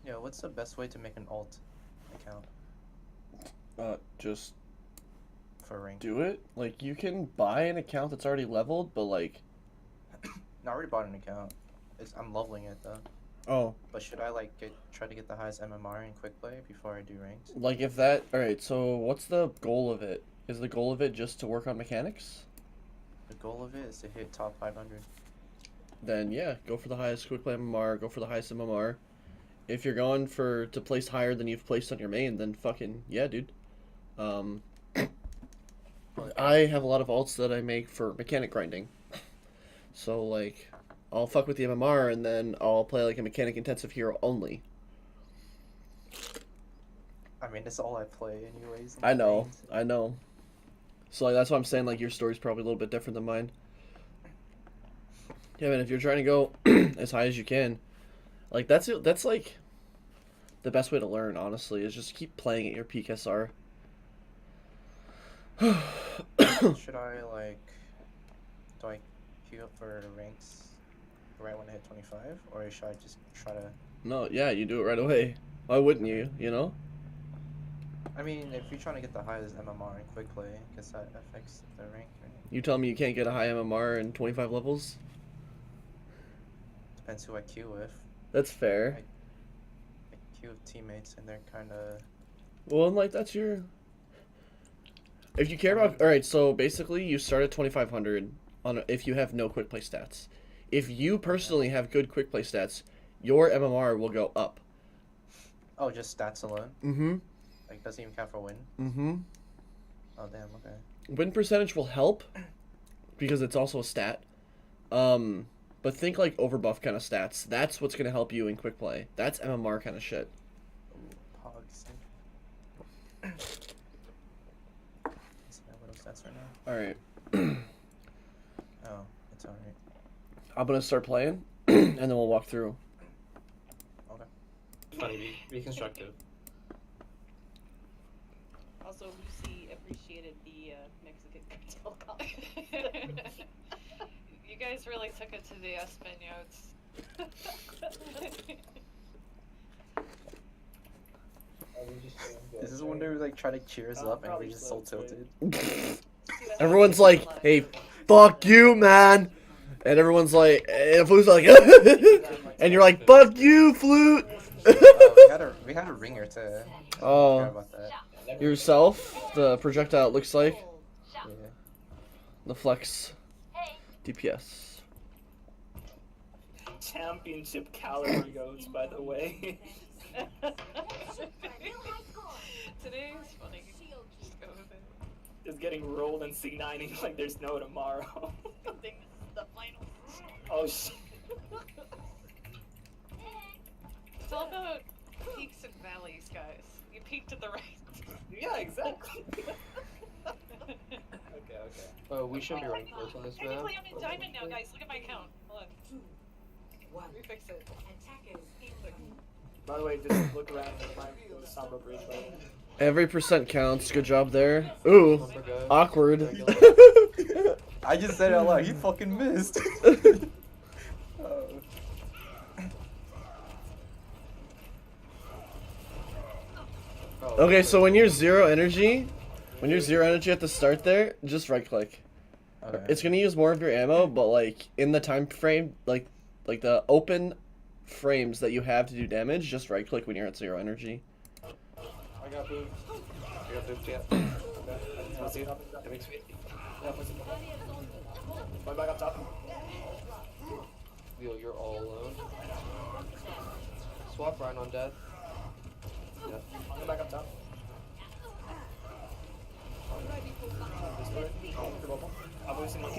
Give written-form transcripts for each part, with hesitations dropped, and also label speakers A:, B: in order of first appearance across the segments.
A: Yeah, what's the best way to make an alt account
B: Just
A: for rank?
B: do it. Like, you can buy an account that's already leveled, but like...
A: No, I already bought an account. I'm leveling it though.
B: Oh.
A: But should I like try to get the highest MMR in quick play before I do ranks?
B: Like, if that... Alright, so what's the goal of it? Is the goal of it just to work on mechanics?
A: The goal of it is to hit top 500.
B: Then, yeah, go for the highest quick play MMR, go for the highest MMR. If you're going to place higher than you've placed on your main, then fucking, yeah, dude. I have a lot of alts that I make for mechanic grinding. So, like, I'll fuck with the MMR, and then I'll play, like, a mechanic-intensive hero only.
A: I mean, that's all I play anyways.
B: I know. So, like, that's why I'm saying, like, your story's probably a little bit different than mine. Yeah, man, if you're trying to go as high as you can, like, that's like, the best way to learn, honestly, is just keep playing at your peak SR.
A: Should I, like... Do I queue up for ranks right when I hit 25? Or should I just try to...
B: No, yeah, you do it right away. Why wouldn't you, you know?
A: I mean, if you're trying to get the highest MMR in quick play, because that affects the rank, right?
B: You tell me you can't get a high MMR in 25 levels?
A: Depends who I queue with.
B: That's fair.
A: I queue with teammates and they're kind of...
B: Well, and, like, that's your... If you care about... Alright, so basically you start at 2500 if you have no quick play stats. If you personally have good quick play stats, your MMR will go up.
A: Oh, just stats alone?
B: Mm-hmm.
A: Like, doesn't even count for win?
B: Mm-hmm.
A: Oh, damn, okay.
B: Win percentage will help, because it's also a stat. But think, like, overbuff kind of stats. That's what's going to help you in quick play. That's MMR kind of shit.
A: Ooh, pogs. What stats right now?
B: Alright.
A: Oh, it's alright.
B: I'm going to start playing, and then we'll walk through.
A: Okay.
C: Funny, be constructive.
D: Also, Lucy appreciated the Mexican cocktail comment.
E: You guys really took it to the Españols.
A: This is when they were like trying to cheer us up and we just so tilted.
B: Everyone's like, hey, fuck you, man. And everyone's like, and Flute's like, and you're like, fuck you, Flute.
A: We had a ringer to.
B: Oh,
A: About that.
B: yourself, the projectile it looks like.
A: Yeah.
B: The flex DPS.
C: Championship caliber goats, by the way.
E: Today's funny. Just go with it.
C: Just getting rolled in C90 like there's no tomorrow.
E: Good thing this is the final.
C: Oh shit.
E: It's all about peaks and valleys, guys. You peaked at the right.
C: Yeah, exactly. Okay.
F: Oh, we should be running close on this map.
E: Technically, I'm in diamond now, guys. Look at my count. Hold on. Refix it.
C: By the way, just look around and find the Samba Bridge right
B: Every percent counts. Good job there. Ooh, awkward.
A: I just said it out loud. He fucking missed.
B: Okay, so when you're zero energy at the start there, just right click.
A: Okay.
B: It's gonna use more of your ammo, but like in the time frame, like the open frames that you have to do damage, just right click when you're at zero energy.
F: I got boobs. I got boobs, yeah.
C: Okay. Let's see it. That makes me. Yeah, let's see. One back up top.
F: Leo, you're all alone. Swap Ryan on death. Yeah.
C: One back up top.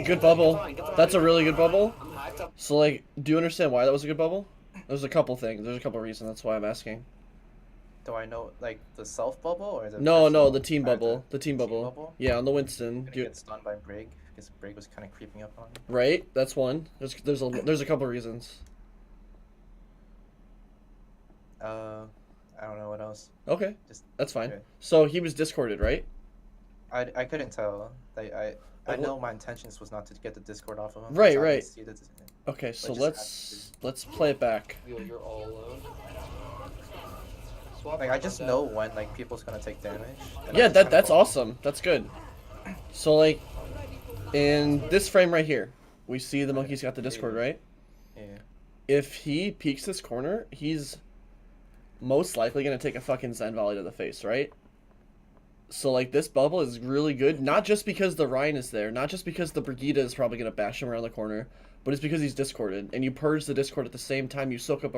B: Good bubble. That's a really good bubble.
F: I'm hacked up.
B: So like, do you understand why that was a good bubble? There's a couple things. There's a couple reasons. That's why I'm asking.
A: Do I know like the self bubble or the?
B: No,
A: personal
B: the team
A: character?
B: bubble. The team bubble. Yeah, on the Winston.
A: Gonna get stunned by Brig because Brig was kind of creeping up on me.
B: Right. That's one. There's a couple reasons.
A: I don't know what else.
B: Okay.
A: Just
B: That's fine.
A: okay.
B: So he was discorded, right?
A: I couldn't tell. Like I know my intentions was not to get the Discord off of him.
B: Right,
A: so I
B: right.
A: didn't see the-
B: Okay, so
A: just
B: let's play it back.
F: Leo, you're all alone.
C: swap.
A: Like I just know when like people's gonna take damage. and I
B: Yeah,
A: just kinda
B: that's
A: go-
B: awesome. That's good. So like, in this frame right here, we see the monkey's got the Discord, right?
A: Yeah.
B: If he peeks this corner, he's most likely gonna take a fucking Zen Volley to the face, right? So like this bubble is really good, not just because the Ryan is there, not just because the Brigida is probably gonna bash him around the corner, but it's because he's discorded, and you purge the Discord at the same time you soak up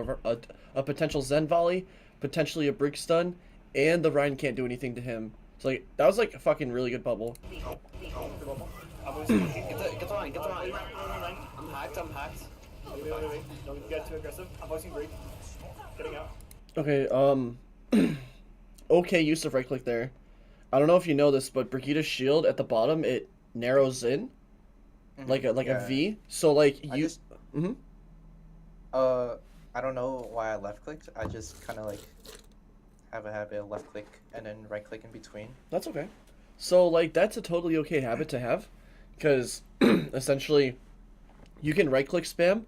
B: a potential Zen Volley, potentially a Brig Stun, and the Ryan can't do anything to him. So like that was like a fucking really good bubble.
C: Get the line, get the line. I'm hacked.
F: Wait. Don't get too aggressive. I'm voicing Greek. Getting out.
B: Okay, okay use of right click there. I don't know if you know this, but Brigida's shield at the bottom, it narrows in like a
A: Yeah.
B: V. So like
A: I
B: you
A: just
B: Mhm.
A: I don't know why I left clicked. I just kind of like have a habit of left click and then right click in between.
B: That's okay. So like that's a totally okay habit to have, because essentially you can right click spam,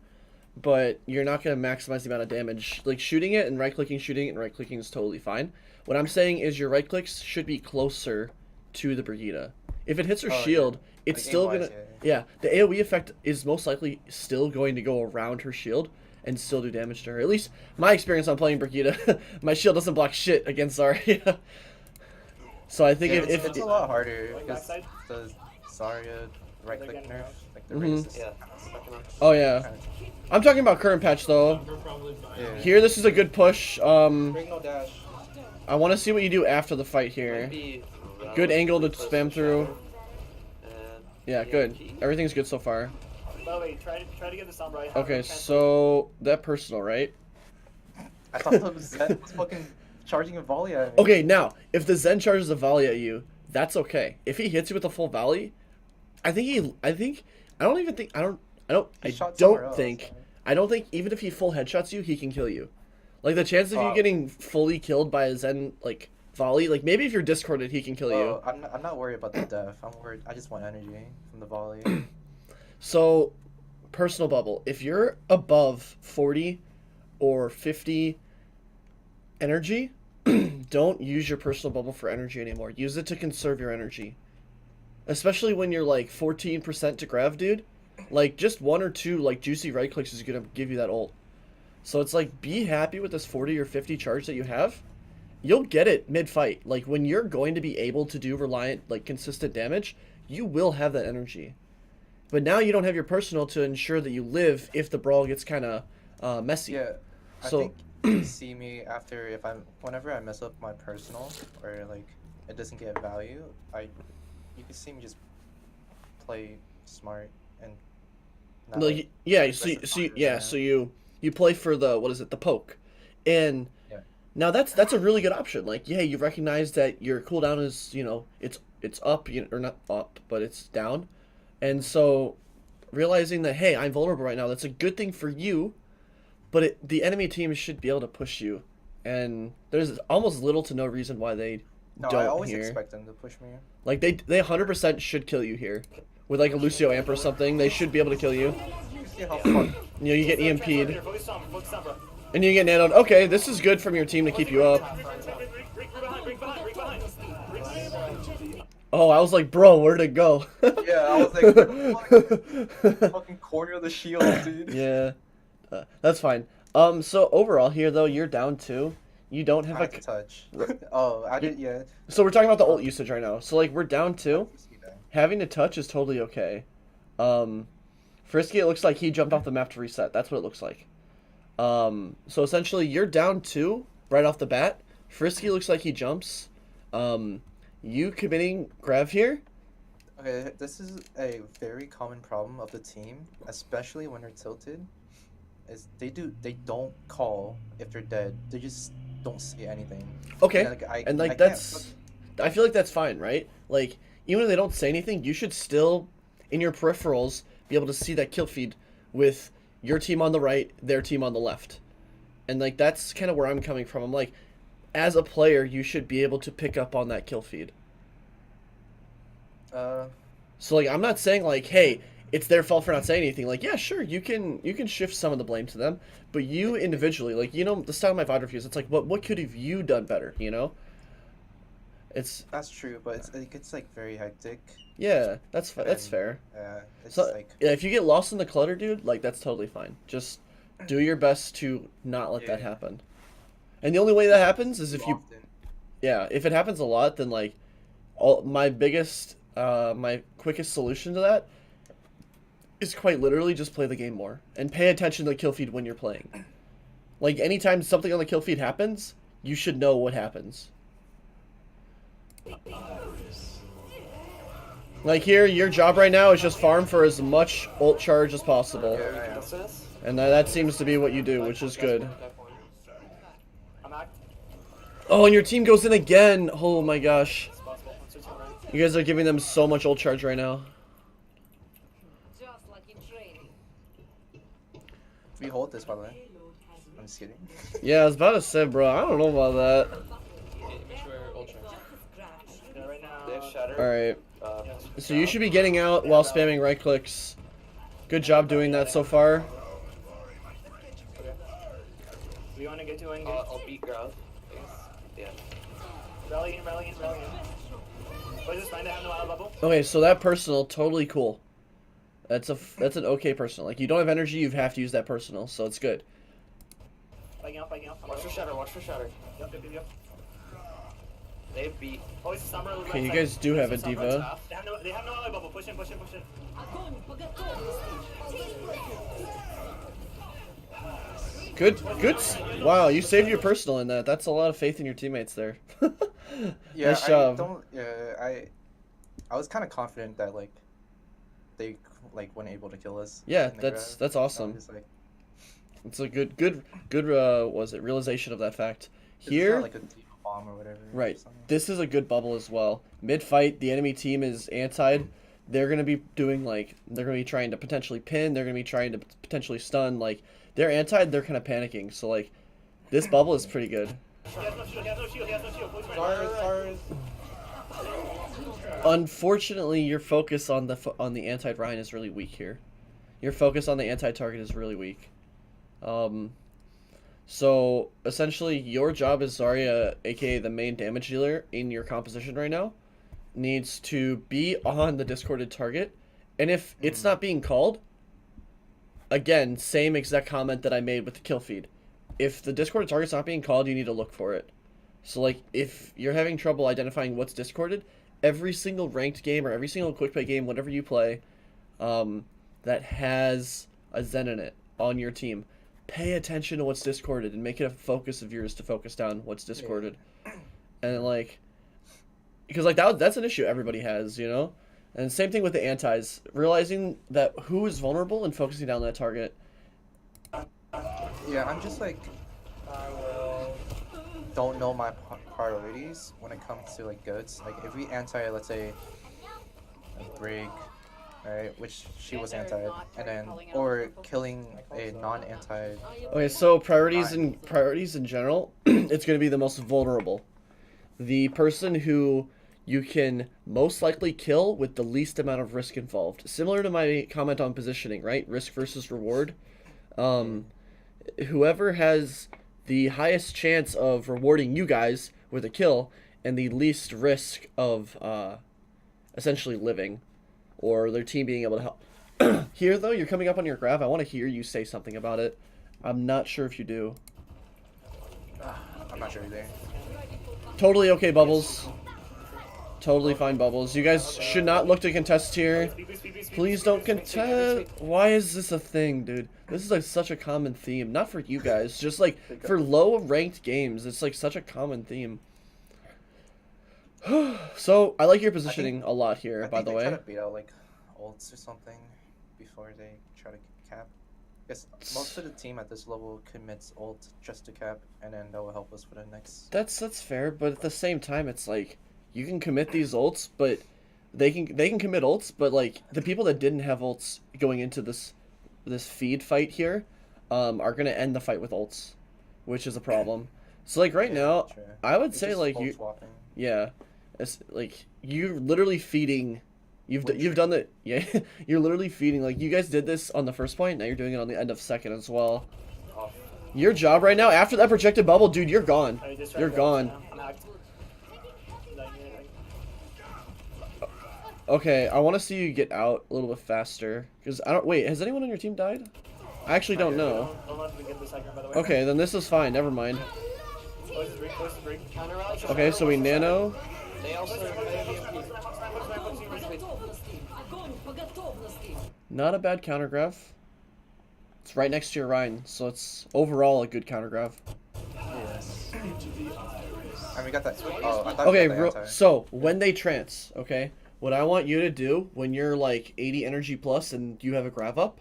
B: but you're not going to maximize the amount of damage. Like shooting it and right clicking, shooting it and right clicking is totally fine. What I'm saying is your right clicks should be closer to the Brigida. If it hits her
A: Oh, yeah.
B: shield, it's
A: Like,
B: still
A: aim-wise,
B: gonna
A: yeah.
B: the AoE effect is most likely still going to go around her shield and still do damage to her. At least my experience on playing Brigida, my shield doesn't block shit against Zarya. So I think
A: Yeah,
B: if
A: it's a lot harder
F: Like
A: because
F: backside?
A: the Zarya right click
F: getting
A: nerf,
F: out?
A: like the
B: Mhm.
A: race is
C: Yeah.
B: oh yeah, I'm talking about current patch though.
A: yeah.
B: Here, this is a good push.
F: Greek no dash.
B: I want to see what you do after the fight here. Good angle to spam through. Yeah, good. Everything's good so far.
F: By the way, try to get the sound right.
B: Okay, so that personal, right?
A: I thought that was Zen was fucking charging a volley at me.
B: Okay, now if the Zen charges a volley at you, that's okay. If he hits you with a full volley, I
A: He shot somewhere
B: don't
A: else,
B: think
A: right?
B: I don't think even if he full headshots you, he can kill you. Like the chances of you
A: Oh.
B: getting fully killed by a Zen like volley, like maybe if you're discorded, he can kill you.
A: Oh, I'm not worried about the death. I'm worried. I just want energy from the volley.
B: So, personal bubble. If you're above 40 or 50 energy, don't use your personal bubble for energy anymore. Use it to conserve your energy. Especially when you're like 14% to grav, dude. Like, just one or two like juicy right clicks is going to give you that ult. So it's like, be happy with this 40 or 50 charge that you have. You'll get it mid-fight. Like, when you're going to be able to do reliant, like, consistent damage, you will have that energy. But now you don't have your personal to ensure that you live if the brawl gets kind of messy.
A: Yeah, I
B: So-
A: think you see me after whenever I mess up my personal or like it doesn't get value. You can see me just play smart and. Not,
B: No,
A: like,
B: yeah,
A: aggressive fire,
B: so you play for the, what is it, the poke. And
A: Yeah.
B: now that's a really good option. Like, yeah, you recognize that your cooldown is, it's up, or not up, but it's down. And so realizing that, hey, I'm vulnerable right now, that's a good thing for you, but the enemy team should be able to push you. And there's almost little to no reason why they
A: No,
B: don't
A: I always
B: here.
A: expect them to push me.
B: Like, they 100% should kill you here. With like a Lucio amp or something, they should be able to kill you.
A: You see how far.
B: You get EMP'd.
F: Focus sound, bro.
B: And you get nanoed. Okay, this is good from your team to keep you up.
F: Greek behind.
B: Oh, I was like, bro, where'd it go?
A: Yeah, I was like, where the fuck? Fucking corner of the shield, dude.
B: Yeah, that's fine. So overall here though, you're down 2. You don't have
A: I had to
B: a.
A: touch. Oh, I did. Yeah.
B: So we're talking about the ult usage right now. So like we're down 2.
A: See that.
B: Having to touch is totally okay. Frisky, it looks like he jumped off the map to reset. That's what it looks like. So essentially you're down 2 right off the bat. Frisky looks like he jumps. You committing grav here?
A: Okay, this is a very common problem of the team, especially when they're tilted. Is they don't call if they're dead. They just don't say anything.
B: Okay,
A: And, like,
B: and
A: I
B: like
A: can't
B: that's, I feel like that's fine, right? Like even if they don't say anything, you should still, in your peripherals, be able to see that kill feed with your team on the right, their team on the left, and like that's kind of where I'm coming from. I'm like, as a player, you should be able to pick up on that kill feed. So like, I'm not saying like, hey, it's their fault for not saying anything. Like, yeah, sure, you can shift some of the blame to them, but you individually, like, you know, the style of my VOD reviews, it's like, what could have you done better, you know? It's
A: That's true, but it gets like very hectic.
B: yeah, that's
A: And
B: fair.
A: it's
B: So
A: like
B: yeah, if you get lost in the clutter, dude, like that's totally fine. Just do your best to not let that
A: Yeah.
B: happen. And the only way that happens is if you
A: often.
B: yeah, if it happens a lot, then like my quickest solution to that is quite literally just play the game more and pay attention to the kill feed when you're playing. Like anytime something on the kill feed happens, you should know what happens. Like here, your job right now is just farm for as much ult charge as possible.
A: Yeah, yeah.
C: What's this?
B: And that seems to be what you do, which is good.
F: I'm back.
B: Oh, and your team goes in again. Oh my gosh.
F: It's possible. I'm switching right.
B: You guys are giving them so much ult charge right now.
G: Just like in training.
A: We hold this, by the way. I'm just kidding.
B: Yeah, I was about to say, bro, I don't know about that.
C: Make sure ultra.
F: Yeah, right now.
C: They have shatter.
B: Alright.
F: Yeah.
B: So you should be getting out while spamming right clicks. Good job doing that so far.
F: Okay. Do you want to get to engage?
C: I'll beat Grove. Yeah.
F: Rally in, rally in, rally in. But it's fine to have no auto bubble.
B: Okay, so that personal, totally cool. That's an okay personal. Like, you don't have energy, you have to use that personal, so it's good.
F: Biking up, biking up.
C: Watch for shatter. Watch for shatter.
F: Yep, yep, yep, yep.
C: They beat.
F: Oh, it's a summer.
B: Okay, you guys do have a diva.
C: Half.
F: They have no auto bubble. Push in, push in, push in.
B: Good. Wow, you saved your personal in that. That's a lot of faith in your teammates there.
A: Yeah,
B: Nice job.
A: I was kind of confident that like they like weren't able to kill us.
B: Yeah,
A: in the
B: that's
A: grab. So I'm
B: awesome.
A: just like,
B: It's a good was it realization of that fact.
A: it's
B: Here,
A: not like a deep bomb or whatever. or
B: right.
A: something.
B: This is a good bubble as well. Mid fight, the enemy team is antied. They're gonna be doing they're gonna be trying to potentially pin. They're gonna be trying to potentially stun. Like they're antied. They're kind of panicking. So like, this bubble is pretty good.
F: He has no shield, he has no shield, he has no shield. Push right.
C: Stars.
B: Unfortunately, your focus on the anti Ryan is really weak here. Your focus on the anti target is really weak. So essentially, your job as Zarya, aka the main damage dealer in your composition right now, needs to be on the discorded target, and if it's not being called, again, same exact comment that I made with the kill feed. If the discorded target's not being called, you need to look for it. So like, if you're having trouble identifying what's discorded, every single ranked game or every single quick play game, whatever you play, that has a Zen in it on your team, pay attention to what's discorded and make it a focus of yours to focus down what's discorded. And like, because like that's an issue everybody has, you know. And same thing with the antis, realizing that who is vulnerable and focusing down that target.
A: Yeah, I'm just like, don't know my priorities when it comes to like goods. Like if we anti, let's say, a break, right, which she was anti, and then or killing a non-anti.
B: Okay, so priorities in general, it's going to be the most vulnerable. The person who you can most likely kill with the least amount of risk involved. Similar to my comment on positioning, right? Risk versus reward. Whoever has the highest chance of rewarding you guys with a kill and the least risk of essentially living or their team being able to help. Here, though, you're coming up on your graph. I want to hear you say something about it. I'm not sure if you do.
A: I'm not sure either.
B: Totally okay, Bubbles. Totally fine, Bubbles. You guys should not look to contest here. Please don't contest. Why is this a thing, dude? This is like such a common theme. Not for you guys, just like for low ranked games. It's like such a common theme. So I like your positioning a lot here,
A: I
B: by
A: think
B: the
A: they
B: way.
A: try to beat out like ults or something before they try to cap. Because most of the team at this level commits ult just to cap, and then that will help us for the next.
B: That's fair, but at the same time, it's like you can commit these ults, but they can commit ults, but like the people that didn't have ults going into this feed fight here, are gonna end the fight with ults, which is a problem. So like right now,
A: True.
B: I would
A: It's
B: say
A: just
B: like
A: ult
B: you,
A: swapping.
B: yeah, it's like you're literally feeding You've done the yeah. You're literally feeding like you guys did this on the first point. Now you're doing it on the end of second as well.
C: Oh,
B: Your job right now after that projected bubble, dude. You're gone.
F: I just tried
B: You're
F: to
B: gone.
F: I'm hacked.
B: Okay, I want to see you get out a little bit faster. Because I don't... Wait, has anyone on your team died? I actually don't know.
F: Don't let me get this second, by the way.
B: Okay, then this is fine. Never mind.
F: Close is break.
C: counter rally.
B: Okay, so we nano.
C: They also
G: Огонь по готовности.
B: Not a bad counter graph. It's right next to your Rhine, so it's overall a good counter graph.
A: Yes. And we got that. Oh, I thought
B: Okay,
A: we got the anti.
B: so when they trance, okay, what I want you to do when you're like 80 energy plus and you have a grav up,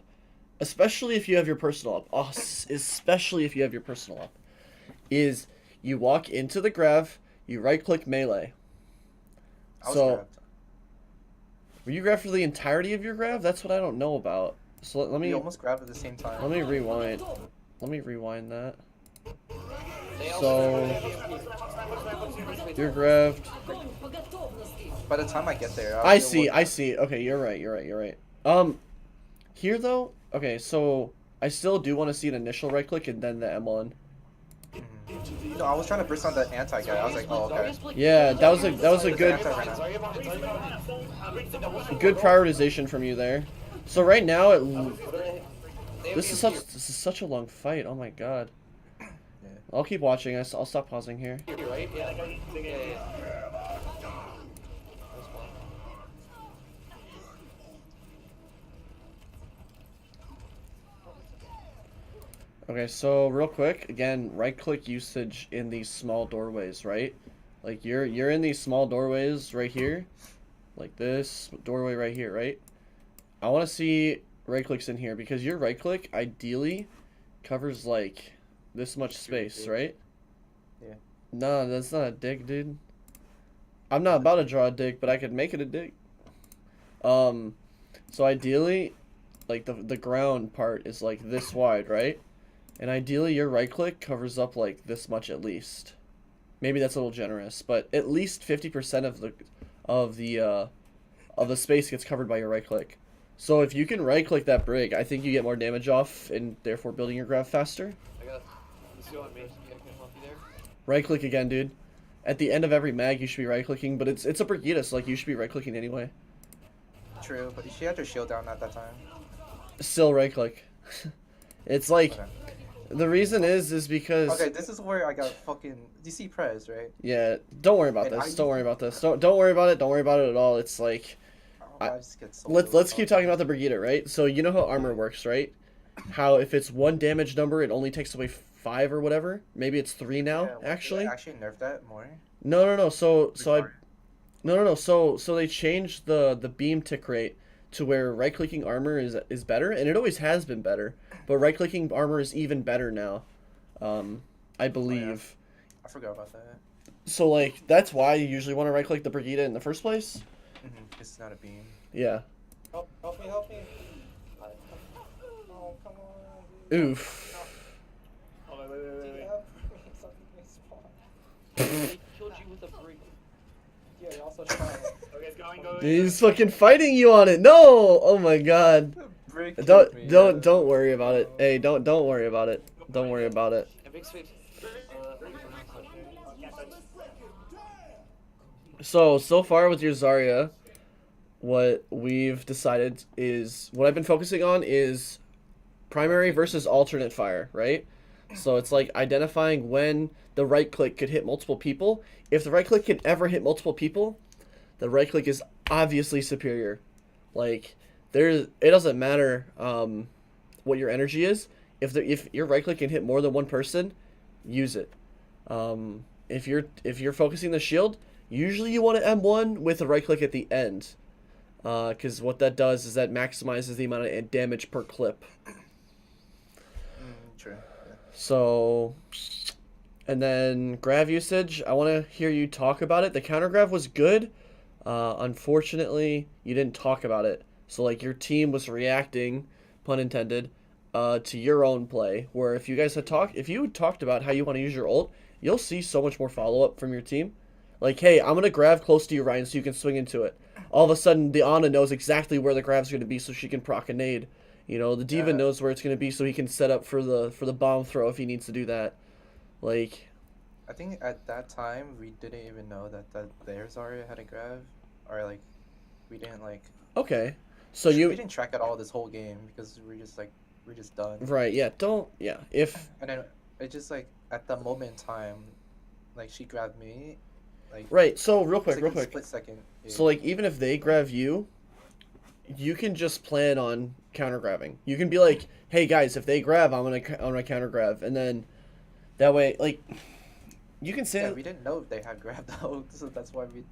B: especially if you have your personal up, especially if you have your personal up, is you walk into the grav, you right click melee.
A: I was
B: So,
A: grabbed.
B: were you grabbed for the entirety of your grav? That's what I don't know about. So let
A: We
B: me
A: almost grabbed at the same time.
B: let me rewind. Let me rewind that.
C: They
B: So you're grabbed.
G: Огонь по готовности.
A: By the time I get there,
B: I see. Okay, you're right. Here though, okay, so I still do want to see an initial right click and then the M1.
A: No, I was trying to burst on the anti guy. I was like, oh, okay.
B: Yeah, that was a good
C: Zarya behind.
B: good prioritization from you there. So right now this is such a long fight. Oh my god. I'll keep watching. I'll stop pausing here.
C: Right? Yeah.
B: Okay, so real quick, again, right click usage in these small doorways, right? Like you're in these small doorways right here. Like this doorway right here, right? I want to see right clicks in here because your right click ideally covers like this much space, right?
A: Yeah.
B: No, that's not a dig, dude. I'm not about to draw a dig, but I could make it a dig. So ideally, like the ground part is like this wide, right? And ideally your right click covers up like this much at least. Maybe that's a little generous, but at least 50% of the space gets covered by your right click. So if you can right click that brig, I think you get more damage off and therefore building your grav faster.
C: I got. Let's go on me. I can help you there.
B: Right click again, dude. At the end of every mag you should be right clicking, but it's a Brigida, so like you should be right clicking anyway.
A: True, but she had her shield down at that time.
B: Still right click. It's like
A: Okay.
B: the reason is because
A: Okay, this is where I got fucking DC Prez, right?
B: yeah, don't worry about
A: And
B: this.
A: I-
B: Don't worry about this. Don't worry about it. Don't worry about it at all. It's like
A: I just get so
B: let's keep talking about the Brigida, right? So you know how armor works, right? How if it's one damage number, it only takes away 5 or whatever. Maybe it's 3 now,
A: Yeah,
B: actually.
A: They actually nerfed that more.
B: No. So
A: Before.
B: So they changed the beam tick rate to where right clicking armor is better, and it always has been better. But right clicking armor is even better now. I believe.
A: I forgot about that.
B: So like that's why you usually want to right click the Brigida in the first place.
A: It's not a beam.
B: Yeah.
C: Help me.
E: Oh, come on.
B: Oof.
F: Oh, wait.
D: They killed you with a brick.
E: Yeah, you also tried.
F: Okay, it's going.
B: He's fucking fighting you on it. No. Oh my god.
A: Brick killed
B: Don't
A: me,
B: don't
A: yeah.
B: don't worry about it. Hey, don't worry about it. Don't worry about it.
C: A big sweep.
B: So far with your Zarya, what we've decided is what I've been focusing on is primary versus alternate fire, right? So it's like identifying when the right click could hit multiple people. If the right click can ever hit multiple people, the right click is obviously superior. Like it doesn't matter what your energy is. If your right click can hit more than one person, use it. If you're focusing the shield, usually you want to M1 with a right click at the end, because what that does is that maximizes the amount of damage per clip.
A: True. Yeah.
B: So, and then grav usage, I want to hear you talk about it. The counter grav was good. Unfortunately, you didn't talk about it. So like your team was reacting, pun intended, to your own play. Where if you guys had talked about how you want to use your ult, you'll see so much more follow up from your team. Like, hey, I'm gonna grab close to you, Ryan, so you can swing into it. All of a sudden, the Ana knows exactly where the grab's gonna be, so she can proc a nade. You know, the D.Va
A: Yeah.
B: knows where it's gonna be, so he can set up for the bomb throw if he needs to do that. Like,
A: I think at that time we didn't even know that their Zarya had a grab, or like we didn't like.
B: okay, so
A: We
B: you
A: didn't track at all this whole game because we're just done.
B: right? Yeah, don't yeah. If
A: And then it just like at the moment in time, like she grabbed me, like
B: right, so real
A: it's
B: quick,
A: like
B: real
A: a
B: quick.
A: split second.
B: So like even if they grab you, you can just plan on counter grabbing. You can be like, hey guys, if they grab, I'm gonna counter grab, and then that way like you can say
A: Yeah, we didn't know if they had grabbed though, so that's why we.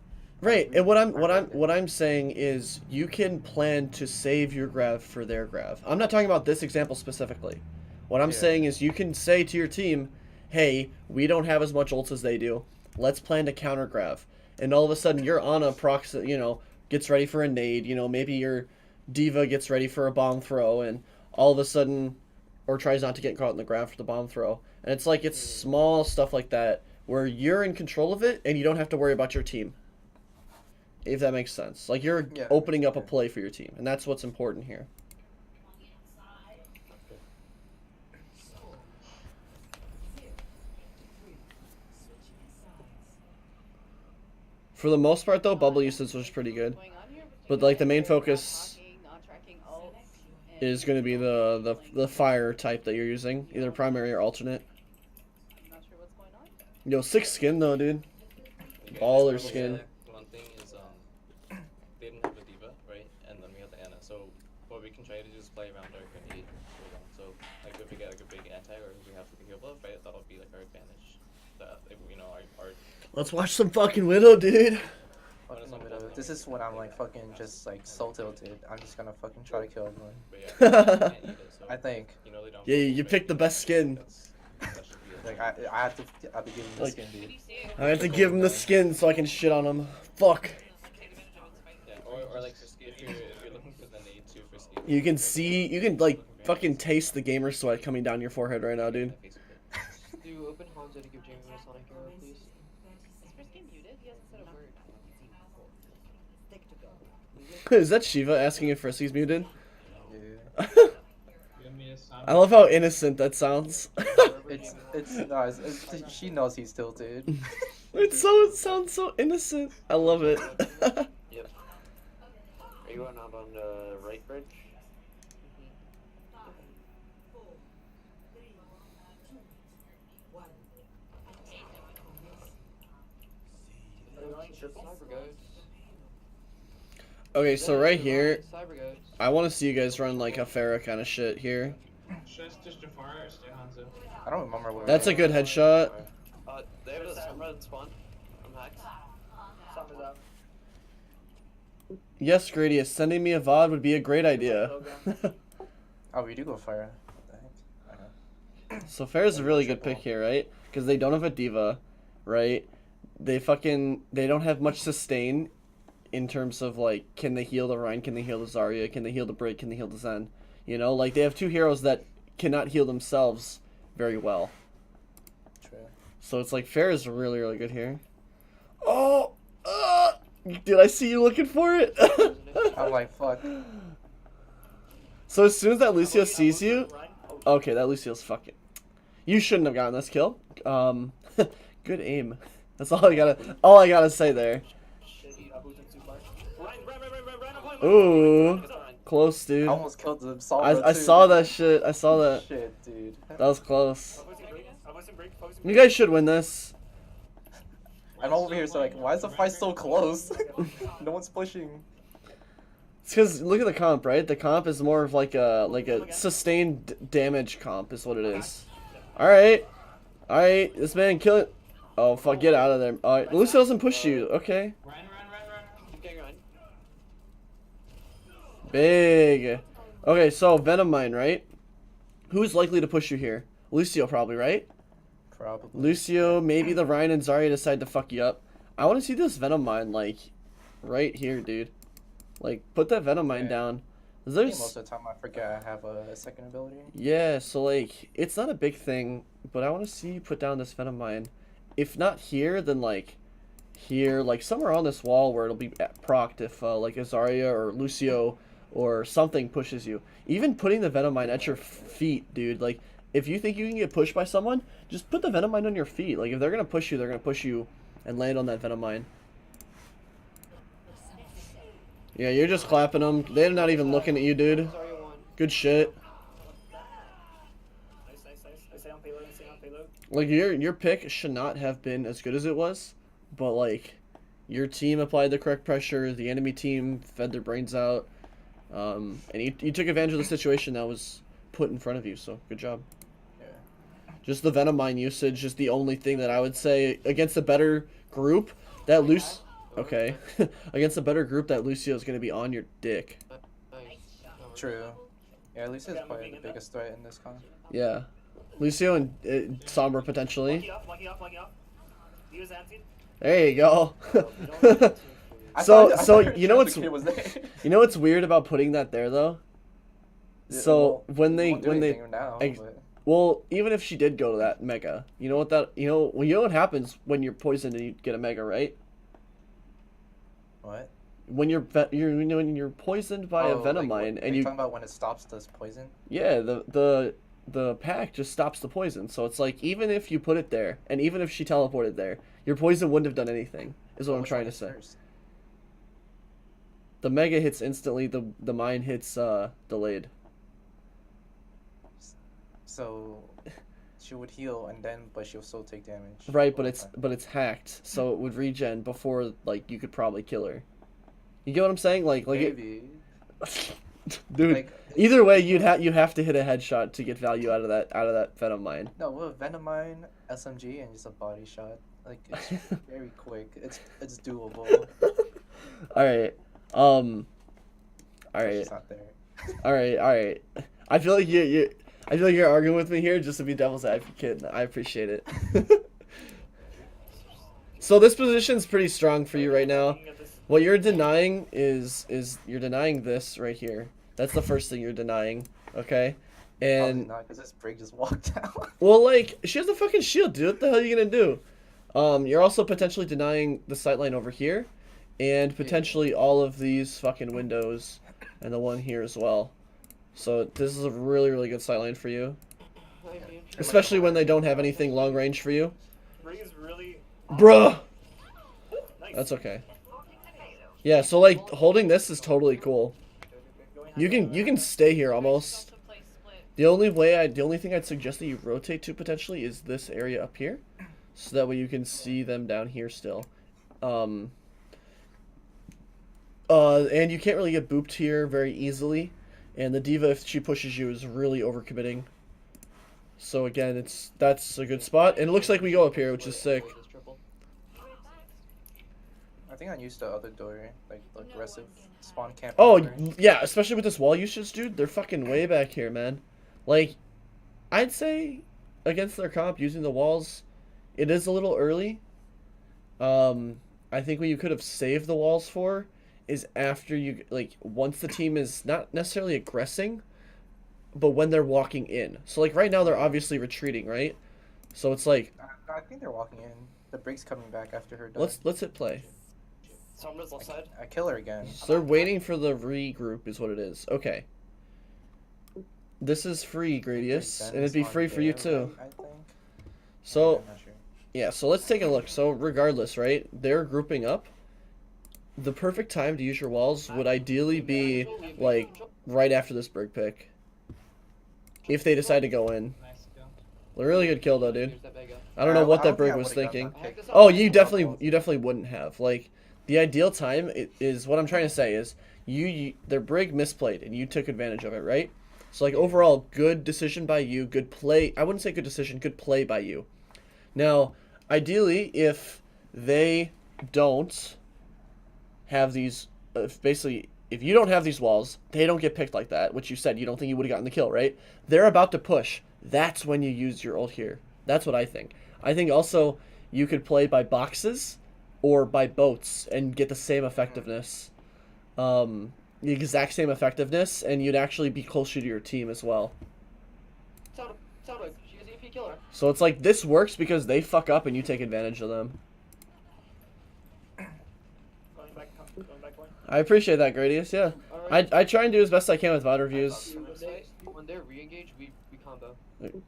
B: right.
A: we
B: And what
A: weren't
B: I'm saying is you can plan to save your grab for their grab. I'm not talking about this example specifically. What I'm
A: Yeah.
B: saying is you can say to your team, hey, we don't have as much ults as they do. Let's plan to counter grab. And all of a sudden your Ana procs, you know, gets ready for a nade, you know, maybe your D.Va gets ready for a bomb throw, and all of a sudden, or tries not to get caught in the grab for the bomb throw. And it's like, it's small stuff like that, where you're in control of it, and you don't have to worry about your team. If that makes sense. Like, you're
A: Yeah,
B: opening up a
A: yeah.
B: play for your team, and that's what's important here. For the most part, though, bubble usage was pretty good.
E: Going on here,
B: But,
E: you
B: like, the
E: guys
B: main
E: are
B: focus
E: not tracking ults, and
B: is going to be the fire type that you're using, either primary or alternate.
E: I'm not sure what's going on.
B: Yo, 6 skin, though, dude. Baller skin.
C: One thing is, they didn't have a D.Va, right? And then we had the Ana. So what we can try to do is play around our grenade cooldown. So like if we get like a big anti or if we have like a heal buff, right? That'll be like our advantage. That if, you know our
B: Let's watch some fucking Widow, dude.
A: Fucking Widow. This is when I'm like fucking just like so tilted. I'm just gonna fucking try to kill everyone.
C: but yeah, we can't eat it, so,
A: I think.
C: you know they don't.
B: Yeah,
C: have
B: you
C: buff,
B: picked the best skin.
C: That should be it.
A: Like I have to be giving this
B: Like-
A: skin, dude.
B: I have to give him the skin so I can shit on him. Fuck.
C: Yeah, or like for ski, if you're looking for the nade too for ski.
B: You can like fucking taste the gamer sweat coming down your forehead right now, dude.
D: Do open Hanzo to give Jamie a Sonic arrow, please?
E: Is Frisky muted? He hasn't said a word.
B: Is that Shiva asking if Frisky's muted?
A: Yeah.
B: I love how innocent that sounds.
A: It's she knows he's tilted.
B: It sounds so innocent. I love it.
H: Yep. Are you going up on the right bridge?
D: Cyber goats.
B: Okay, so right here,
D: Cyber goats.
B: I want to see you guys run like a Pharah kind of shit here.
A: I don't remember what.
B: That's a good headshot.
H: They have a Sombra spawn from Hex.
F: Summer's out.
B: Yes, Gradius, sending me a VOD would be a great idea.
A: Oh, we do go fire. What the heck?
B: So Pharah's a really good pick here, right? Because they don't have a D.Va, right? They don't have much sustain in terms of like, can they heal the Rhine, can they heal the Zarya, can they heal the Break, can they heal the Zen? You know, like they have two heroes that cannot heal themselves very well.
A: True.
B: So it's like Pharah's really, really good here. Oh, dude, I see you looking for it.
A: I'm like fuck.
B: So as soon as that Lucio sees you, okay, that Lucio's fucking. You shouldn't have gotten this kill. Good aim. That's all I gotta say there. Ooh, close, dude.
A: I almost killed the Sombra
B: I
A: too.
B: saw that shit. I saw that.
A: Shit, dude.
B: That was close. You guys should win this.
A: I'm over here, so like, why is the fight so close? No one's pushing.
B: It's because look at the comp, right? The comp is more of like a sustained damage comp is what it is. All right, this man kill it. Oh fuck, get out of there. All right, Lucio doesn't push you. Okay.
H: Keep getting Ryan.
B: Big. Okay, so Venom Mine, right? Who's likely to push you here? Lucio probably, right?
A: Probably.
B: Lucio, maybe the Ryan and Zarya decide to fuck you up. I want to see this Venom Mine, like, right here, dude. Like, put that Venom Mine
A: Yeah.
B: down.
A: I think
B: There's...
A: most of the time I forget I have a second ability.
B: Yeah, so, like, it's not a big thing, but I want to see you put down this Venom Mine. If not here, then, like, here, like somewhere on this wall where it'll be procced if like a Zarya or Lucio or something pushes you. Even putting the Venom Mine at your feet, dude. Like, if you think you can get pushed by someone, just put the Venom Mine on your feet. Like, if they're gonna push you, they're gonna push you and land on that Venom Mine. Yeah, you're just clapping them. They're not even looking at you, dude.
D: Zarya won.
B: Good shit.
F: Nice. I stay on payload.
B: Like, your pick should not have been as good as it was, but like, your team applied the correct pressure. The enemy team fed their brains out, and you took advantage of the situation that was put in front of you. So good job.
A: Yeah.
B: Just the Venom Mine usage is the only thing that I would say against a better group that Okay, against a better group that Lucio is gonna be on your dick.
D: Nice.
A: True. Yeah, Lucia's probably the biggest threat in this con.
B: Yeah, Lucio and Sombra potentially.
F: Lucky off. Use anti.
B: There you go.
A: I
B: So
A: thought
B: you know what's
A: the kid was there.
B: you know what's weird about putting that there though?
A: Yeah,
B: So
A: well,
B: when
A: it
B: they
A: won't do anything now,
B: ex-
A: but
B: well, even if she did go to that mega, you know what happens when you're poisoned and you get a mega, right?
A: what?
B: When when you're poisoned by a Venom
A: like,
B: Mine
A: are
B: and
A: you
B: you
A: talking about when it stops this poison?
B: yeah, the pack just stops the poison. So it's like even if you put it there and even if she teleported there, your poison wouldn't have done anything. Is what I'm
A: Which
B: trying
A: one
B: to
A: is
B: say.
A: first?
B: The mega hits instantly, the mine hits delayed.
A: So she would heal but she'll still take damage.
B: Right, but
A: Okay.
B: it's hacked, so it would regen before like you could probably kill her. You get what I'm saying? Like
A: Maybe.
B: dude.
A: Like,
B: Either way, you have to hit a headshot to get value out of that Venom Mine.
A: no, with a Venom Mine, SMG, and just a body shot. Like it's very quick. It's doable.
B: All right.
A: It's
B: Alright.
A: just not there.
B: Alright. I feel like you're arguing with me here just to be devil's advocate. I appreciate it. So this position's pretty strong for you right now. What you're denying is you're denying this right here. That's the first thing you're denying, okay?
A: Probably
B: And
A: not, because this break just walked out.
B: well, like she has a fucking shield, dude. What the hell are you gonna do? You're also potentially denying the sightline over here, and potentially all of these fucking windows, and the one here as well. So this is a really, really good sightline for you, especially when they don't have anything long range for you.
F: Ring is really
B: Bruh!
F: nice.
B: That's okay. Yeah, so like holding this is totally cool. You can stay here almost. The only thing I'd suggest that you rotate to potentially is this area up here, so that way you can see them down here still. And you can't really get booped here very easily, and the diva, if she pushes you, is really overcommitting. So again, that's a good spot, and it looks like we go up here, which is sick.
A: I think I used the other door, like the aggressive spawn camp.
B: Oh
A: door.
B: yeah, especially with this wall usage, dude. They're fucking way back here, man. Like, I'd say against their comp using the walls, it is a little early. I think what you could have saved the walls for is after you, like, once the team is not necessarily aggressing, but when they're walking in. So like right now they're obviously retreating, right? So it's like
A: I think they're walking in. The break's coming back after her. Done.
B: let's hit play.
F: Sombra's left side.
A: I kill her again.
B: So they're waiting for the regroup is what it is. Okay. This is free, Gradius, and it'd be free for you too.
A: I think.
B: So
A: I'm not sure.
B: yeah, so let's take a look. So regardless, right? They're grouping up. The perfect time to use your walls would ideally be like right after this brig pick. If they decide to go in. A really good kill though, dude. I don't know what that brig was thinking. Oh, you definitely wouldn't have. Like, the ideal time is what I'm trying to say is their brig misplayed and you took advantage of it, right? So like overall, good decision by you, good play. I wouldn't say good decision, good play by you. Now, ideally, if they don't have these, if you don't have these walls, they don't get picked like that, which you said you don't think you would have gotten the kill, right? They're about to push. That's when you use your ult here. That's what I think. I think also you could play by boxes or by boats and get the same effectiveness. The exact same effectiveness, and you'd actually be closer to your team as well. So it's like this works because they fuck up and you take advantage of them. I appreciate that, Gradius. Yeah,
D: Alright.
B: I try and do as best I can with VOD reviews.
D: When they're re-engaged, we combo.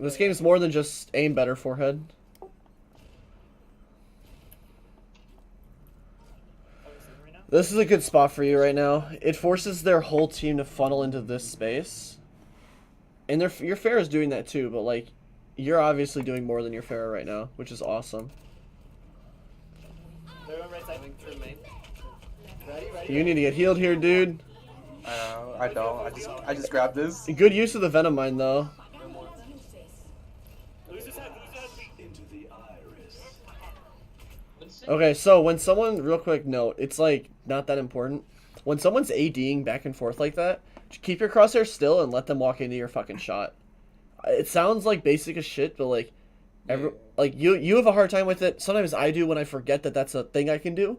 B: This game's more than just aim better, forehead.
F: Right now?
B: This is a good spot for you right now. It forces their whole team to funnel into this space. And your fair is doing that too, but like, you're obviously doing more than your fair right now, which is awesome.
F: They're on right side.
D: Through main.
F: Ready?
B: You need to get healed here, dude.
A: I don't. I just grabbed this.
B: Good use of the Venom Mine, though.
D: No more.
F: Lose his head.
B: Okay, so when someone, real quick note, it's like not that important. When someone's ADing back and forth like that, just keep your crosshair still and let them walk into your fucking shot. It sounds like basic as shit, but like, you have a hard time with it. Sometimes I do when I forget that that's a thing I can do.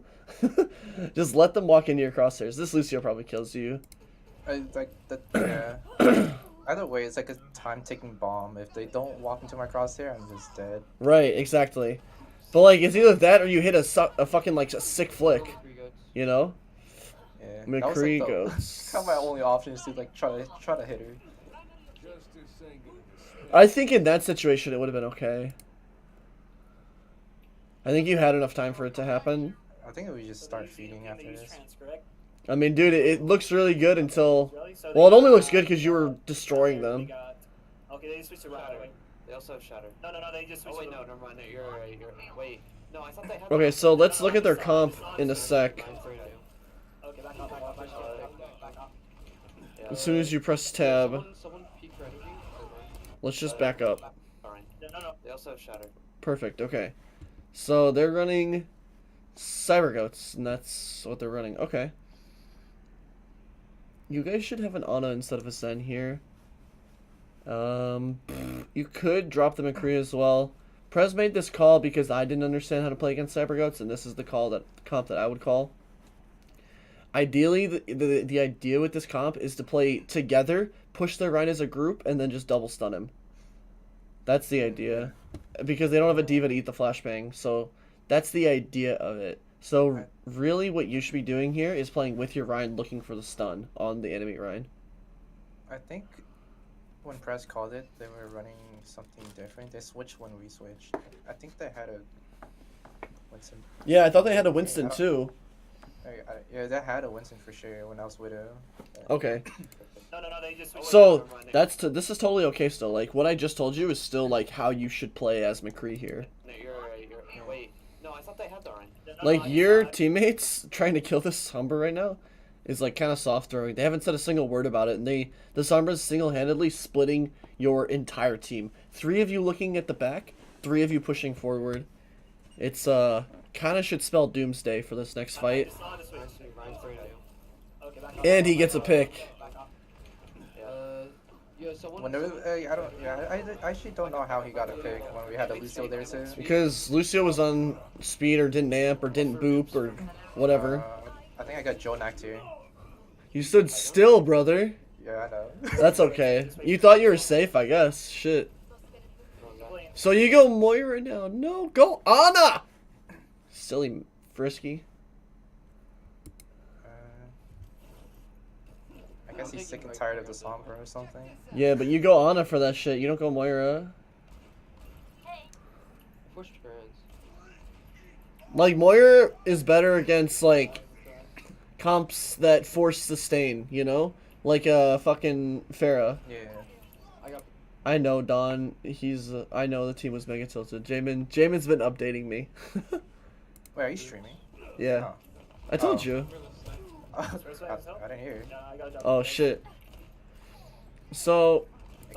B: Just let them walk into your crosshairs. This Lucio probably kills you.
A: Like that. Yeah. Either way, it's like a time-ticking bomb. If they don't walk into my crosshair, I'm just dead.
B: Right, exactly. But like, it's either that or you hit a fucking like a sick flick,
D: Three goats.
B: you know?
A: Yeah.
B: McCree
A: that was like
B: goes.
A: kind of my only option is to like try to hit her.
B: I think in that situation it would have been okay. I think you had enough time for it to happen.
A: I think we just start feeding after this.
B: I mean, dude, it looks really good until... Well, it only looks good because you were destroying them.
F: Okay, they switched around.
H: Shatter. They also have Shatter.
F: No, they just switched.
H: Oh wait, no, never mind. No, you're right. Wait. No, I thought they had.
B: Okay, so let's look at their comp in a sec.
F: Okay, back off.
H: Yeah.
B: As soon as you press tab,
D: Someone peek for energy.
B: let's just back up.
H: Alright.
F: No.
H: They also have Shatter.
B: Perfect, okay. So they're running Cyber Goats, and that's what they're running. Okay. You guys should have an Ana instead of a Zen here. You could drop the McCree as well. Prez made this call because I didn't understand how to play against Cyber Goats, and this is the comp that I would call. Ideally, the idea with this comp is to play together, push their Rhine as a group, and then just double stun him. That's the idea. Because they don't have a diva to eat the flashbang, so that's the idea of it. So really what you should be doing here is playing with your Rhine looking for the stun on the enemy Rhine.
A: I think when Press called it, they were running something different. They switched when we switched. I think they had a Winston.
B: Yeah, I thought they had a Winston too.
A: Yeah, they had a Winston for sure when I was Widow.
B: Okay.
F: No, they just switched.
B: So this is totally okay still. Like what I just told you is still like how you should play as McCree here.
H: No, you're right. Wait. No, I thought they had the Rhine.
B: Like your teammates trying to kill this Sombra right now is like kind of soft throwing. They haven't said a single word about it, and the Sombra's single-handedly splitting your entire team. 3 of you looking at the back, 3 of you pushing forward. It's kind of should spell doomsday for this next fight. And he gets a pick.
D: Yeah, someone.
A: Whenever I actually don't know how he got a pick when we had a Lucio there too.
B: Because Lucio was on speed or didn't amp or didn't boop or whatever.
A: I think I got Jonak here.
B: You stood still, brother.
A: Yeah, I know.
B: That's okay. You thought you were safe, I guess. Shit. So you go Moira now. No, go Ana! Silly Frisky.
A: I guess he's sick and tired of the Sombra or something.
B: Yeah, but you go Ana for that shit. You don't go Moira.
D: Push trans.
B: Like, Moira is better against, like, comps that force sustain, you know? Like, fucking Farah.
A: Yeah.
B: I know, Don. I know the team was mega tilted. Jamin's been updating me.
A: Wait, are you streaming?
B: Yeah.
A: Oh.
B: I told you.
A: I didn't hear.
B: Oh, shit. So...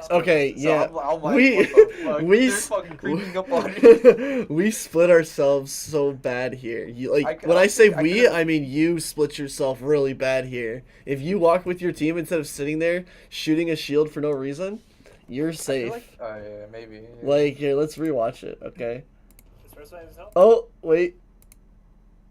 B: Okay, yeah,
A: I'm like, what the fuck? They're fucking creeping up on me.
B: we split ourselves so bad here. You like when I mean you split yourself really bad here. If you walk with your team instead of sitting there shooting a shield for no reason, you're safe.
A: Yeah, maybe. Yeah.
B: Like here, let's rewatch it, okay? Oh wait,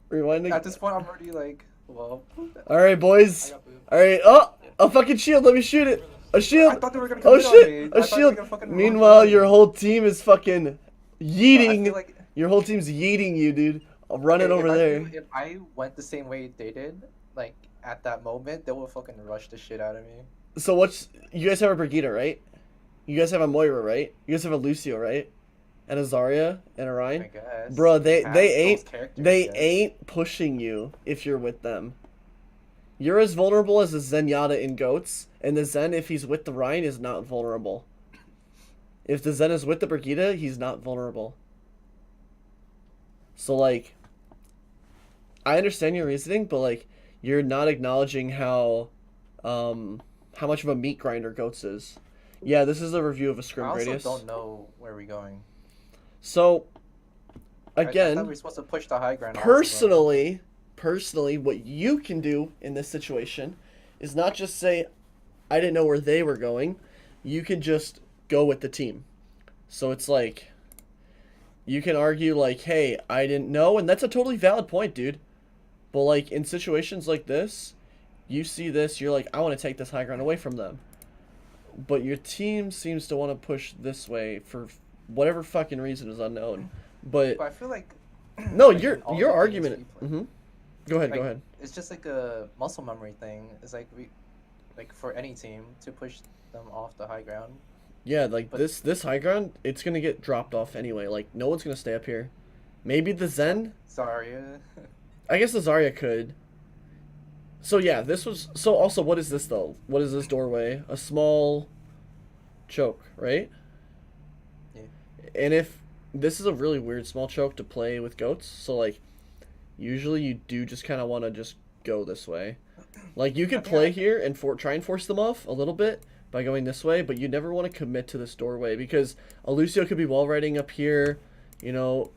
B: rewinding.
A: At this point, I'm already like, well.
B: All right, boys. All right. Oh, a fucking shield. Let me shoot it. A shield!
A: I thought they were gonna come in on
B: shit!
A: me.
B: A shield! Meanwhile, your whole team is fucking yeeting.
A: Like,
B: your whole team's yeeting you, dude. I'll run it over there.
A: If I went the same way they did, like, at that moment, they will fucking rush the shit out of me.
B: So what's you guys have a Brigitte, right? You guys have a Moira, right? You guys have a Lucio, right? And a Zarya and a
A: I
B: Ryan.
A: guess.
B: Bro, they
A: Have
B: ain't
A: those characters,
B: they
A: yes.
B: ain't pushing you if you're with them. You're as vulnerable as a Zenyatta in Goats, and the Zen, if he's with the Ryan, is not vulnerable. If the Zen is with the Brigitte, he's not vulnerable. So, like, I understand your reasoning, but, like, you're not acknowledging how much of a meat grinder Goats is. Yeah, this is a review of a
A: I
B: scrim
A: also
B: Gradius.
A: don't know where we're going.
B: So,
A: I thought
B: again,
A: we were supposed to push the high ground. also,
B: personally, what you can do in this situation is not just say, I didn't know where they were going. You can just go with the team. So it's like, you can argue like, hey, I didn't know, and that's a totally valid point, dude. But like, in situations like this, you see this, you're like, I want to take this high ground away from them. But your team seems to want to push this way for whatever fucking reason is unknown. But
A: But I feel like
B: no,
A: like,
B: your
A: in all the games
B: argument.
A: we play,
B: Go ahead,
A: like,
B: go ahead.
A: It's just like a muscle memory thing. It's like like for any team to push them off the high ground.
B: Yeah, like
A: but-
B: this high ground, it's gonna get dropped off anyway. Like no one's gonna stay up here. Maybe the Zen.
A: Zarya.
B: I guess the Zarya could. So yeah, this was. So also, what is this though? What is this doorway? A small choke, right?
A: Yeah.
B: And if this is a really weird small choke to play with Goats, so like, usually you do just kind of want to just go this way. Like you could play here and try and force them off a little bit by going this way, but you never want to commit to this doorway because a Lucio could be wall riding up here, you know,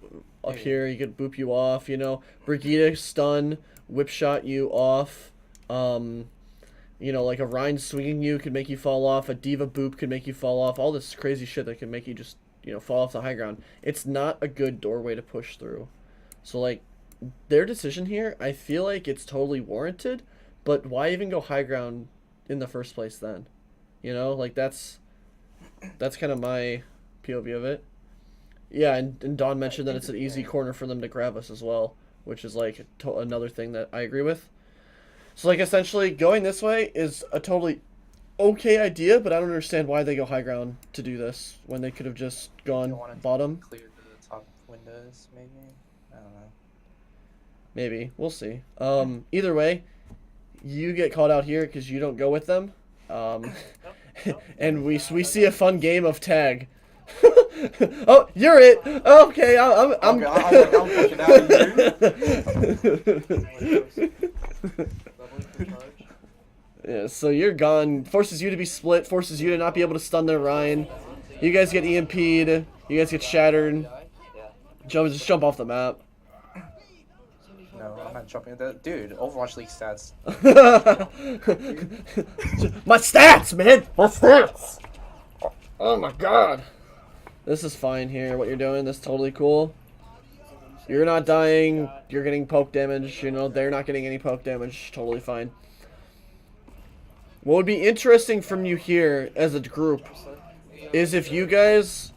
B: up here he could boop you off, you know, Brigitte stun, whip shot you off, you know, like a Rhine swinging you could make you fall off, a Diva boop could make you fall off, all this crazy shit that can make you just, you know, fall off the high ground. It's not a good doorway to push through. So like, their decision here, I feel like it's totally warranted, but why even go high ground in the first place then? You know, like that's kind of my POV of it. Yeah, and Don mentioned that it's an easy corner for them to grab us as well, which is like another thing that I agree with. So like essentially going this way is a totally okay idea, but I don't understand why they go high ground to do this when they could have just gone
A: You wanna
B: bottom.
A: Clear the top windows, maybe. I don't know.
B: Maybe. We'll see. Either way, you get called out here because you don't go with them. And we see a fun game of tag. Oh, you're it. Okay, I'm
A: Okay, I'm pushing out of
D: Leveling for charge.
B: Yeah, so you're gone. Forces you to be split. Forces you to not be able to stun their Ryan. You guys get EMP'd. You guys get shattered. Just jump off the map.
A: No, I'm not jumping at that. Dude, Overwatch League stats.
B: My stats, man! My stats! Oh my god. This is fine here, what you're doing. This is totally cool. You're not dying. You're getting poke damage. You know, they're not getting any poke damage. Totally fine. What would be interesting from you here as a group is if you guys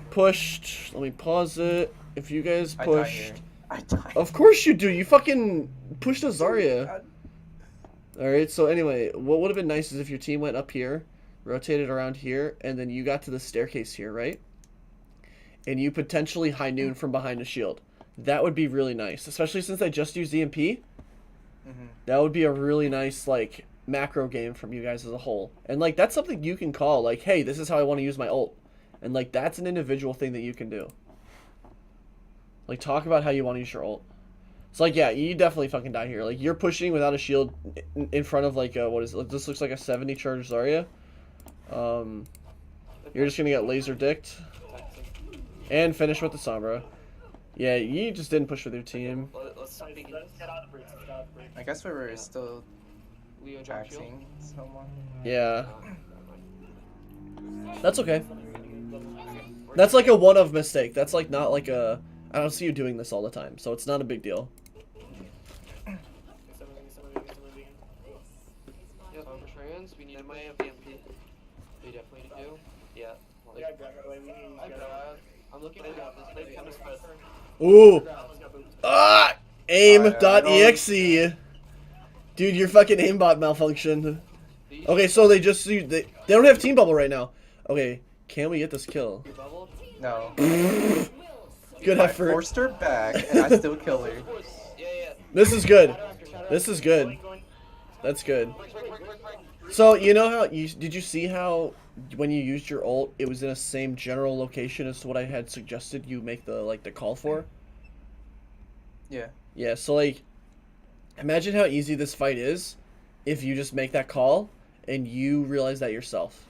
B: pushed... Let me pause it. If you guys
A: I die
B: pushed...
A: here. I die.
B: Of course you do. You fucking pushed a Zarya. Alright, so anyway, what would have been nice is if your team went up here, rotated around here, and then you got to the staircase here, right? And you potentially high noon from behind a shield. That would be really nice, especially since I just used EMP. That would be a really nice, like, macro game from you guys as a whole. And, like, that's something you can call, like, hey, this is how I want to use my ult. And, like, that's an individual thing that you can do. Like, talk about how you want to use your ult. It's like, yeah, you definitely fucking die here. Like, you're pushing without a shield in front of, like, what is it? This looks like a 70 charge Zarya. You're just gonna get laser dicked. And finish with the Sombra. Yeah, you just didn't push with your team.
D: Let's begin.
F: Get out of the breach. Get out of the breach.
A: I guess we were still
D: Leo jump shield.
A: taxing someone.
B: Yeah. That's okay. That's like a one-of mistake. That's like not like a... I don't see you doing this all the time, so it's not a big deal.
D: Yeah, over strands. We need
H: They
D: to
H: might have EMP.
D: They definitely do.
H: Yeah.
F: Yeah, grab it. We need to get out.
D: I'm looking for this.
H: They kind of spread.
B: Ooh!
F: Let's go.
B: Ah! Aim.exe! Dude, your fucking aimbot malfunctioned. Okay, so they don't have team bubble right now. Okay, can we get this kill?
D: Bubble.
A: No.
B: Good
A: I
B: effort.
A: forced her back, and I still kill her.
C: Yeah.
B: This is good.
D: Shadow after shadow
B: This
D: after
B: is good.
F: Going, going.
B: That's good.
C: Break.
B: So you know how did you see how when you used your ult, it was in a same general location as to what I had suggested you make the call for?
A: Yeah.
B: Yeah. So like, imagine how easy this fight is if you just make that call and you realize that yourself.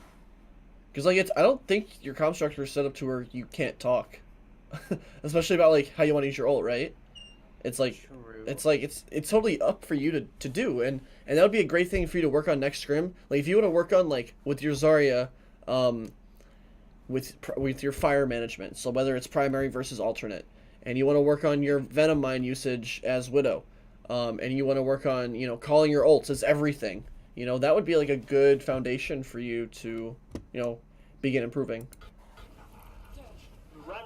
B: Because like I don't think your comm structure is set up to where you can't talk, especially about like how you want to use your ult, right? It's like.
A: True.
B: It's like it's totally up for you to do, and that would be a great thing for you to work on next scrim. Like if you want to work on like with your Zarya, with your fire management. So whether it's primary versus alternate, and you want to work on your Venom Mine usage as Widow, and you want to work on calling your ults as everything. That would be like a good foundation for you to begin improving.
F: Run.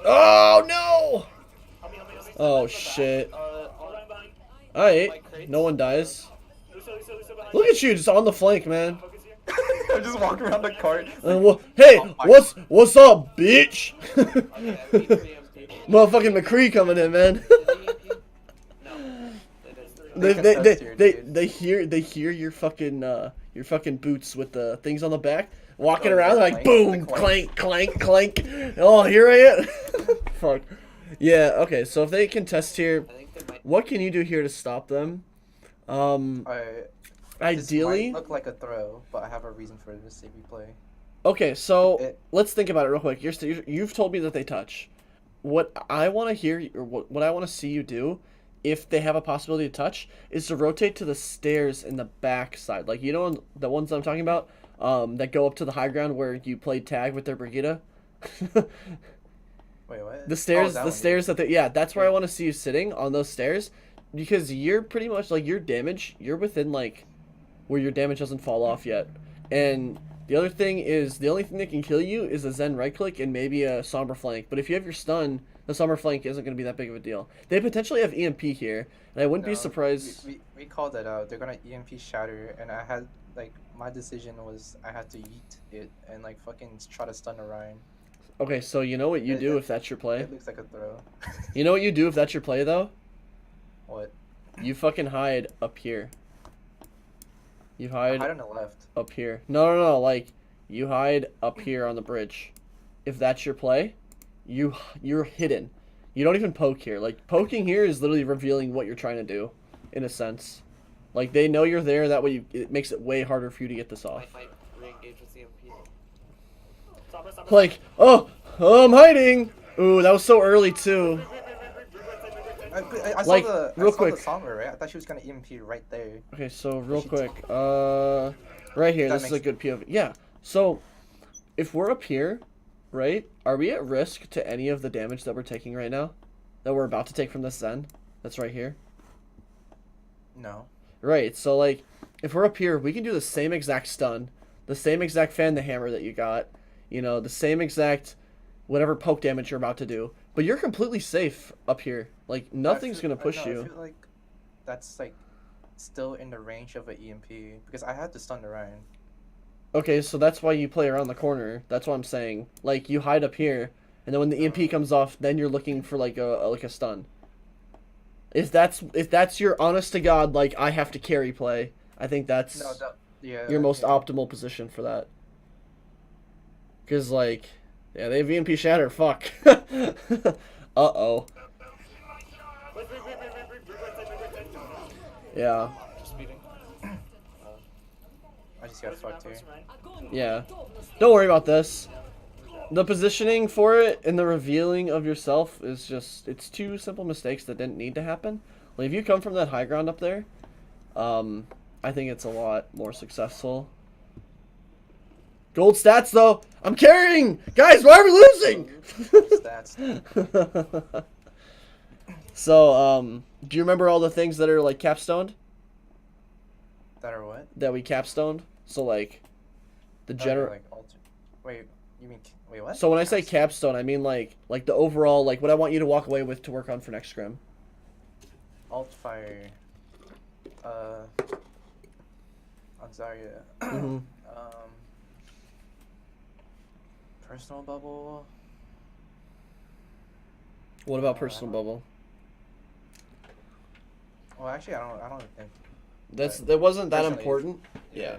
B: Oh no!
F: Help me.
B: Oh shit!
F: I'll run behind.
B: Alright, no one dies.
F: Lucio behind.
B: Look at you, just on the flank, man.
F: Focus here.
A: I just walk around the cart.
B: Hey,
A: Oh my-
B: what's up, bitch?
H: Okay, I beat 3 MP.
B: Motherfucking McCree coming in, man.
H: No. They didn't.
B: they hear your fucking boots with the things on the back walking
A: Oh,
B: around. They're
A: yeah,
B: like
A: clank,
B: boom,
A: clank.
B: clank, clank. Oh, here I am. Fuck. Yeah. Okay. So if they contest here,
H: I think they might.
B: what can you do here to stop them?
A: This
B: Ideally.
A: might look like a throw, but I have a reason for this if you play.
B: Okay, so
A: It-
B: let's think about it real quick. You've told me that they touch. What I want to hear, or what I want to see you do, if they have a possibility to touch, is to rotate to the stairs in the back side. Like, the ones I'm talking about, that go up to the high ground where you play tag with their Brigida?
A: Wait, what?
B: The stairs,
A: that
B: the
A: one,
B: stairs that's where I want to see you sitting, on those stairs, because you're pretty much, like, your damage, you're within, like, where your damage doesn't fall off yet. And the other thing is, the only thing that can kill you is a Zen right click and maybe a somber flank. But if you have your stun, the somber flank isn't going to be that big of a deal. They potentially have EMP here, and I wouldn't be
A: No,
B: surprised.
A: We called it out. They're gonna EMP shatter, and I had my decision was I had to yeet it and fucking try to stun Orion.
B: Okay, so you know what you do if that's your play?
A: It looks like a throw.
B: You know what you do if that's your play, though?
A: What?
B: You fucking hide up here. You
A: I
B: hide
A: hide on the left.
B: up here. No, like, you hide up here on the bridge. If that's your play, you're hidden. You don't even poke here. Like, poking here is literally revealing what you're trying to do, in a sense. Like, they know you're there, that way it makes it way harder for you to get this off.
H: Might re-engage with CMP.
F: Stop.
B: Like, oh, I'm hiding! Ooh, that was so early, too.
A: I saw
B: Like,
A: the
B: real
A: I saw
B: quick.
A: the somber, right? I thought she was gonna EMP right there.
B: Okay, so real
A: She
B: quick, right here,
A: That
B: this is a
A: makes-
B: good POV. Yeah, so, if we're up here, right, are we at risk to any of the damage that we're taking right now? That we're about to take from this Zen? That's right here?
A: No.
B: Right, so, like, if we're up here, we can do the same exact stun, the same exact fan the hammer that you got, the same exact whatever poke damage you're about to do, but you're completely safe up here. Like, nothing's gonna push you.
A: I feel like that's still in the range of an EMP because I had to stun Orion.
B: Okay, so that's why you play around the corner. That's what I'm saying. Like, you hide up here, and then when the EMP comes off, then you're looking for like a stun. If that's your honest to God, like, I have to carry play, I think that's
A: Yeah.
B: your most
A: yeah.
B: optimal position for that. Cause like, yeah, they have EMP shatter. Fuck. Uh-oh. Yeah.
C: Just beating.
A: I just got fucked here.
B: Yeah. Don't worry about this. The positioning for it and the revealing of yourself is just, it's two simple mistakes that didn't need to happen. Like, if you come from that high ground up there, I think it's a lot more successful. Gold stats, though. I'm carrying! Guys, why are we losing?
A: Stats.
B: So, do you remember all the things that are, like, capstoned?
A: That are what?
B: That we capstoned? So, like, the
A: Oh,
B: general...
A: Wait, you mean wait what?
B: So when I say capstone, I mean, like the overall, like, what I want you to walk away with to work on for next scrim.
A: Alt fire. On Zarya.
B: Mm-hmm.
A: Personal bubble.
B: What about
A: I
B: personal
A: don't-
B: bubble?
A: Well, actually, I don't think.
B: That wasn't that
A: personally,
B: important. Yeah.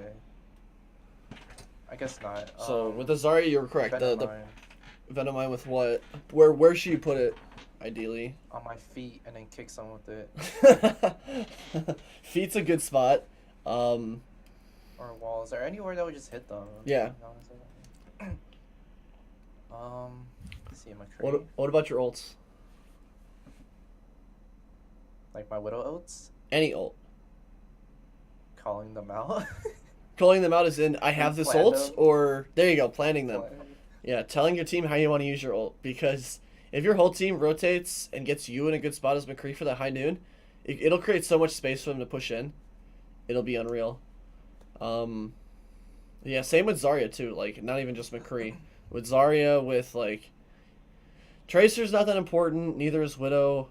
A: I guess not.
B: So with the Zarya, you're correct. The
A: Venomine
B: Venomine with what? Where should you put it? Ideally.
A: on my feet and then kick someone with it,
B: Feet's a good spot.
A: or walls, or anywhere that would just hit them.
B: Yeah.
A: Honestly. Let's see,
B: What
A: McCree.
B: about your ults?
A: Like my widow oats,
B: Any ult.
A: calling them out.
B: Calling them out as in I have this
A: Plan
B: ult,
A: them.
B: or there you go, planning them. Yeah, telling your team how you want to use your ult, because if your whole team rotates and gets you in a good spot as McCree for that high noon, it'll create so much space for them to push in. It'll be unreal. Yeah, same with Zarya too. Like not even just McCree. With Zarya, with like Tracer's not that important. Neither is Widow.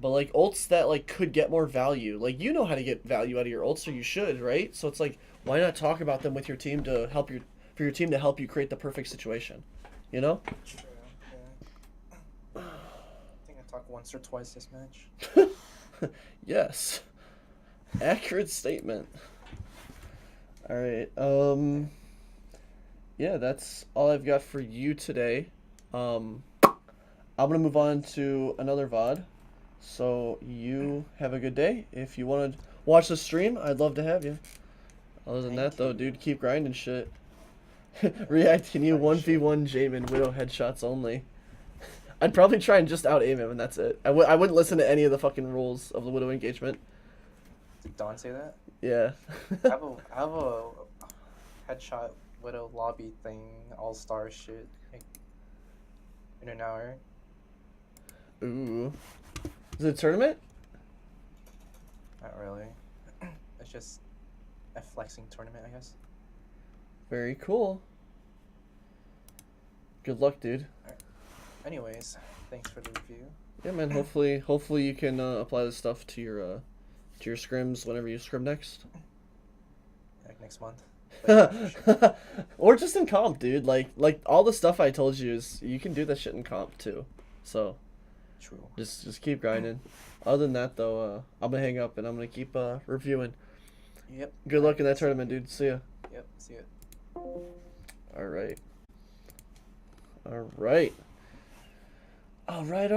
B: But like ults that like could get more value. Like you know how to get value out of your ults, or you should, right? So it's like why not talk about them with your team to help for your team to help you create the perfect situation. You know?
A: True. Yeah. I think I talked once or twice this match.
B: Yes. Accurate statement. All right. Yeah, that's all I've got for you today. I'm gonna move on to another VOD. So you have a good day. If you want to watch the stream, I'd love to have you. Other than that, though, dude, keep grinding shit. React, can you 1v1 Jminh Widow headshots only? I'd probably try and just out aim him, and that's it. I wouldn't listen to any of the fucking rules of the Widow engagement.
A: Did Don say that?
B: Yeah.
A: I have a headshot widow lobby thing, all-star shit, like, in an hour.
B: Ooh. Is it a tournament?
A: Not really. It's just a flexing tournament, I guess.
B: Very cool. Good luck, dude.
A: Anyways, thanks for the review.
B: Yeah, man. Hopefully you can apply this stuff to your scrims whenever you scrim next.
A: Like next month. But yeah, for sure.
B: Or just in comp, dude. Like all the stuff I told you is you can do that shit in comp too. So
A: True.
B: just keep grinding. Other than that though, I'm gonna hang up and I'm gonna keep reviewing.
A: Yep.
B: Good luck in that tournament, dude. See ya.
A: Yep. See it.
B: All right. All right. All right.